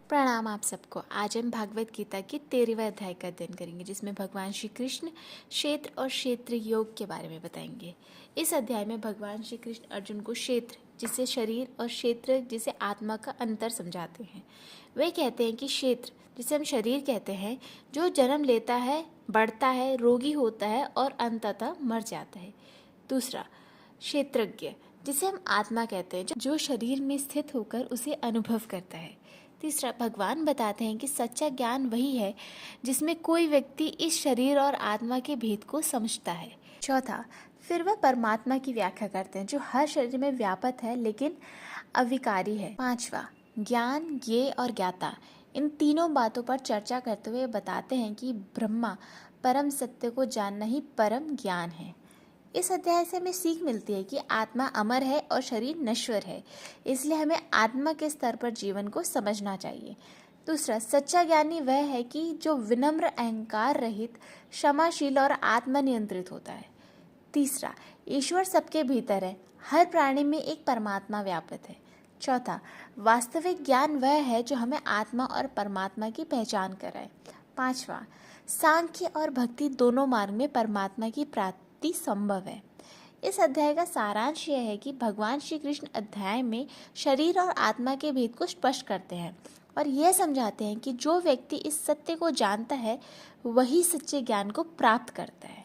प्रणाम आप सबको। आज हम भागवत गीता के 13वें अध्याय का अध्ययन करेंगे, जिसमें भगवान श्री कृष्ण क्षेत्र और क्षेत्र योग के बारे में बताएंगे। इस अध्याय में भगवान श्री कृष्ण अर्जुन को क्षेत्र जिसे शरीर और क्षेत्र जिसे आत्मा का अंतर समझाते हैं। वे कहते हैं कि क्षेत्र जिसे हम शरीर कहते हैं, जो जन्म लेता है, बढ़ता है, रोगी होता है और अंततः मर जाता है। दूसरा, क्षेत्रज्ञ जिसे हम आत्मा कहते हैं, जो शरीर में स्थित होकर उसे अनुभव करता है। तीसरा, भगवान बताते हैं कि सच्चा ज्ञान वही है जिसमें कोई व्यक्ति इस शरीर और आत्मा के भेद को समझता है। चौथा, फिर वह परमात्मा की व्याख्या करते हैं जो हर शरीर में व्यापक है लेकिन अविकारी है। पांचवा, ज्ञान, ज्ञेय और ज्ञाता। इन तीनों बातों पर चर्चा करते हुए बताते हैं कि ब्रह्मा परम सत्य को जानना ही परम ज्ञान है। इस अध्याय से हमें सीख मिलती है कि आत्मा अमर है और शरीर नश्वर है, इसलिए हमें आत्मा के स्तर पर जीवन को समझना चाहिए। दूसरा, सच्चा ज्ञानी वह है कि जो विनम्र, अहंकार रहित, क्षमाशील और आत्मनियंत्रित होता है। तीसरा, ईश्वर सबके भीतर है, हर प्राणी में एक परमात्मा व्यापित है। चौथा, वास्तविक ज्ञान वह है जो हमें आत्मा और परमात्मा की पहचान कराए। पांचवा, सांख्य और भक्ति दोनों मार्ग में परमात्मा की प्राप्ति संभव है। इस अध्याय का सारांश यह है कि भगवान श्री कृष्ण अध्याय में शरीर और आत्मा के भेद को स्पष्ट करते हैं और यह समझाते हैं कि जो व्यक्ति इस सत्य को जानता है वही सच्चे ज्ञान को प्राप्त करता है।